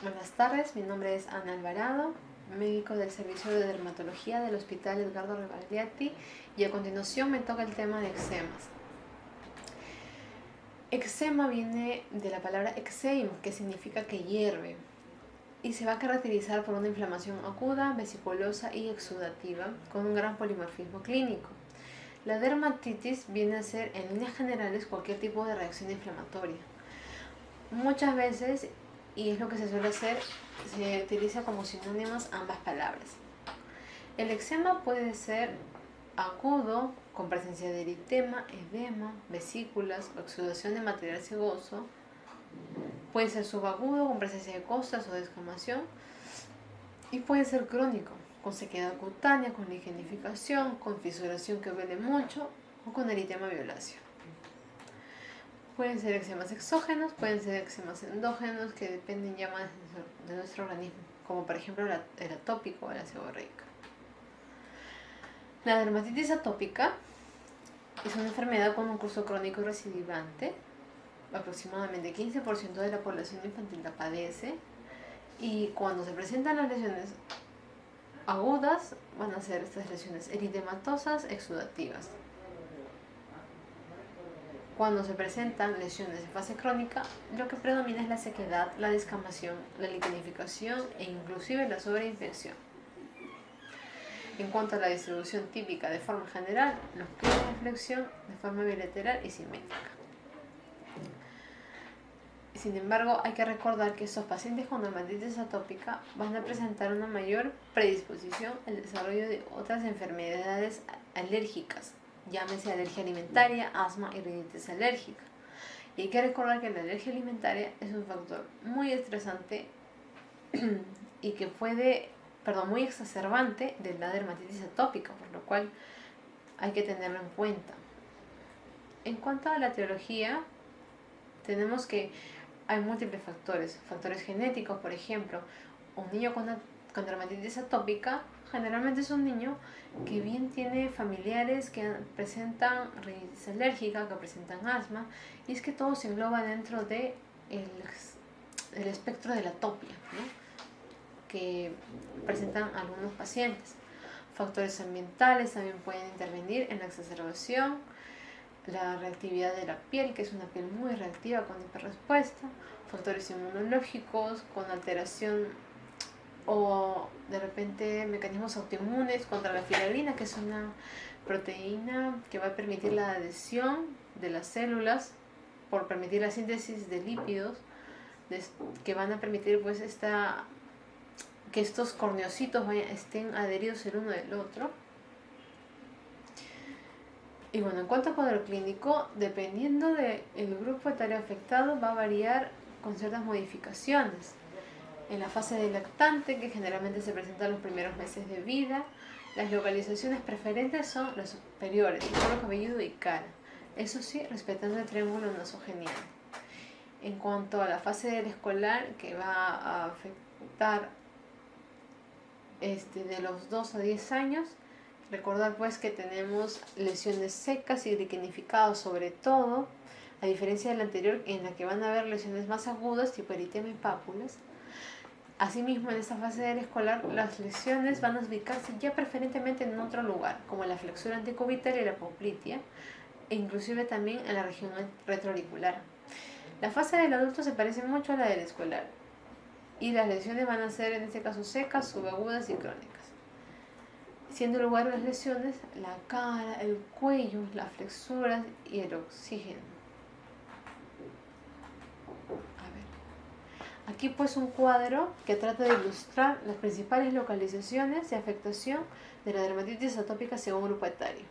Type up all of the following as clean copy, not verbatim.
Buenas tardes, mi nombre es Ana Alvarado, médico del Servicio de Dermatología del Hospital Edgardo Rebagliati, y a continuación me toca el tema de eczemas. Eczema viene de la palabra eczeim, que significa que hierve, y se va a caracterizar por una inflamación aguda, vesiculosa y exudativa, con un gran polimorfismo clínico. La dermatitis viene a ser, en líneas generales, cualquier tipo de reacción inflamatoria. Muchas veces, y es lo que se suele hacer, se utiliza como sinónimos ambas palabras. El eczema puede ser agudo, con presencia de eritema, edema, vesículas o exudación de material segoso. Puede ser subagudo, con presencia de costras o descamación. Y puede ser crónico, con sequedad cutánea, con ligenificación, con fisuración que duele mucho o con eritema violáceo. Pueden ser eczemas exógenos, pueden ser eczemas endógenos, que dependen ya más de nuestro organismo, como por ejemplo el atópico o la seborreica. La dermatitis atópica es una enfermedad con un curso crónico recidivante. Aproximadamente 15% de la población infantil la padece, y cuando se presentan las lesiones agudas van a ser estas lesiones eritematosas exudativas. Cuando se presentan lesiones en fase crónica, lo que predomina es la sequedad, la descamación, la lignificación e inclusive la sobreinfección. En cuanto a la distribución típica de forma general, los pliegues de flexión de forma bilateral y simétrica. Sin embargo, hay que recordar que estos pacientes con dermatitis atópica van a presentar una mayor predisposición al desarrollo de otras enfermedades alérgicas, llámese alergia alimentaria, asma y rinitis alérgica. Y hay que recordar que la alergia alimentaria es un factor muy estresante y que muy exacerbante de la dermatitis atópica, por lo cual hay que tenerlo en cuenta. En cuanto a la etiología, tenemos que hay múltiples factores genéticos. Por ejemplo, un niño con dermatitis atópica generalmente es un niño que bien tiene familiares que presentan rinitis alérgica, que presentan asma, y es que todo se engloba dentro de el espectro de la atopia, ¿no?, que presentan algunos pacientes. Factores ambientales también pueden intervenir en la exacerbación. La reactividad de la piel, que es una piel muy reactiva con hiperrespuesta. Factores inmunológicos con alteración o de repente mecanismos autoinmunes contra la filagrina, que es una proteína que va a permitir la adhesión de las células por permitir la síntesis de lípidos que van a permitir pues que estos corneocitos estén adheridos el uno del otro. Y bueno, en cuanto a cuadro clínico, dependiendo del grupo etario afectado, va a variar con ciertas modificaciones. En la fase de lactante, que generalmente se presenta en los primeros meses de vida, las localizaciones preferentes son las superiores, cuero cabelludo y cara. Eso sí, respetando el triángulo nasogeniano. En cuanto a la fase del escolar, que va a afectar de los 2 a 10 años, recordar pues que tenemos lesiones secas y liquenificadas sobre todo, a diferencia de la anterior en la que van a haber lesiones más agudas tipo eritema y pápulas. Asimismo, en esta fase del escolar, las lesiones van a ubicarse ya preferentemente en otro lugar, como la flexura antecubital y la poplitea, e inclusive también en la región retroauricular. La fase del adulto se parece mucho a la del escolar, y las lesiones van a ser en este caso secas, subagudas y crónicas. Siendo el lugar de las lesiones la cara, el cuello, las flexuras y el oxígeno. Aquí pues un cuadro que trata de ilustrar las principales localizaciones de afectación de la dermatitis atópica según grupo etario.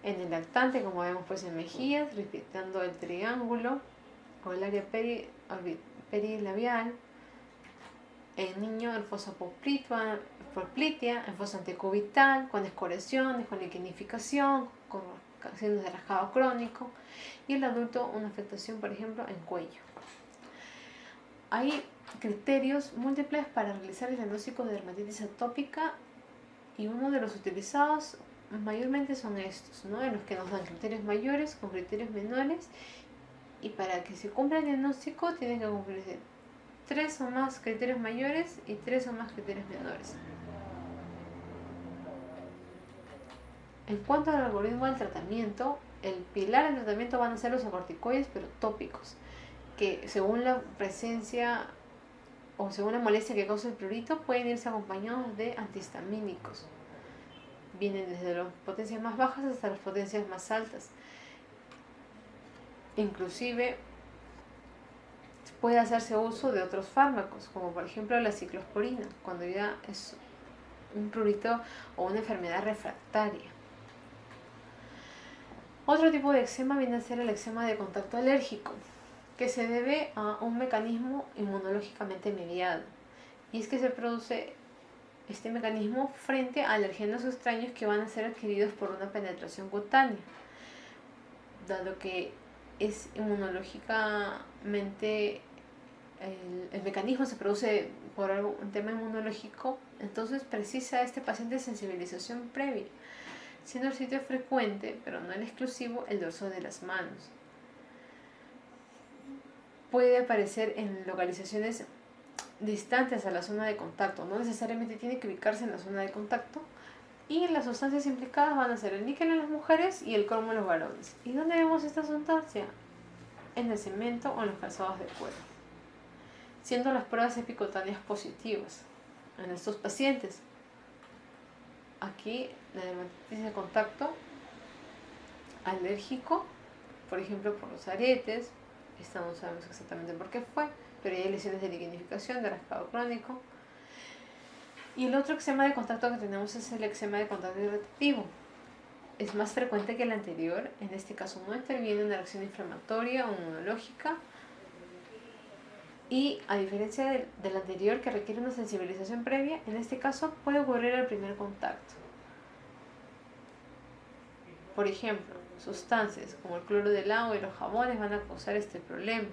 En el lactante, como vemos pues en mejillas, respetando el triángulo o el área perilabial. En niño, el fosa poplitea, el fosa antecubital, con escoriaciones, con liquenificación, con signos de rasgado crónico. Y el adulto, una afectación, por ejemplo, en cuello. Hay criterios múltiples para realizar el diagnóstico de dermatitis atópica, y uno de los utilizados mayormente son estos, ¿no?, en los que nos dan criterios mayores con criterios menores, y para que se cumpla el diagnóstico tienen que cumplirse 3 o más criterios mayores y 3 o más criterios menores. En cuanto al algoritmo del tratamiento, el pilar del tratamiento van a ser los corticoides, pero tópicos, que según la presencia o según la molestia que causa el prurito, pueden irse acompañados de antihistamínicos. Vienen desde las potencias más bajas hasta las potencias más altas. Inclusive puede hacerse uso de otros fármacos, como por ejemplo la ciclosporina, cuando ya es un prurito o una enfermedad refractaria. Otro tipo de eczema viene a ser el eczema de contacto alérgico, que se debe a un mecanismo inmunológicamente mediado. Y es que se produce este mecanismo frente a alergenos extraños que van a ser adquiridos por una penetración cutánea. Dado que es inmunológicamente, el mecanismo se produce por un tema inmunológico, entonces precisa este paciente sensibilización previa, siendo el sitio frecuente, pero no el exclusivo, el dorso de las manos. Puede aparecer en localizaciones distantes a la zona de contacto, no necesariamente tiene que ubicarse en la zona de contacto, y las sustancias implicadas van a ser el níquel en las mujeres y el cromo en los varones. ¿Y dónde vemos esta sustancia? En el cemento o en los calzados de cuero, siendo las pruebas epicutáneas positivas en estos pacientes. Aquí la dermatitis de contacto alérgico, por ejemplo por los aretes, esta no sabemos exactamente por qué fue, pero hay lesiones de lignificación, de rascado crónico. Y el otro eczema de contacto que tenemos es el eczema de contacto irritativo. Es más frecuente que el anterior, en este caso no interviene una reacción inflamatoria o inmunológica, y a diferencia del anterior que requiere una sensibilización previa, en este caso puede ocurrir al primer contacto. Por ejemplo, sustancias como el cloro del agua y los jabones van a causar este problema.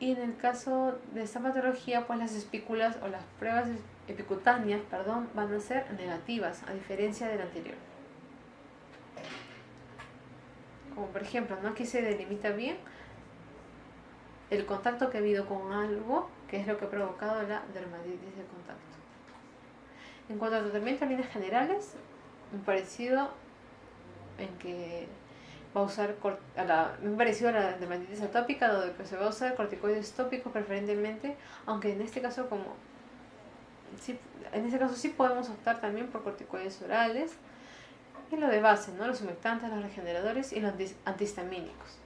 Y en el caso de esta patología, pues las espículas o las pruebas epicutáneas, van a ser negativas, a diferencia del anterior. Como por ejemplo, ¿no? Aquí se delimita bien el contacto que ha habido con algo, que es lo que ha provocado la dermatitis de contacto. En cuanto a tratamientos en líneas generales, un parecido en que va a usar parecido a la dermatitis atópica, donde se va a usar corticoides tópicos preferentemente, aunque en este caso sí podemos optar también por corticoides orales, y lo de base, ¿no? Los humectantes, los regeneradores y los antihistamínicos.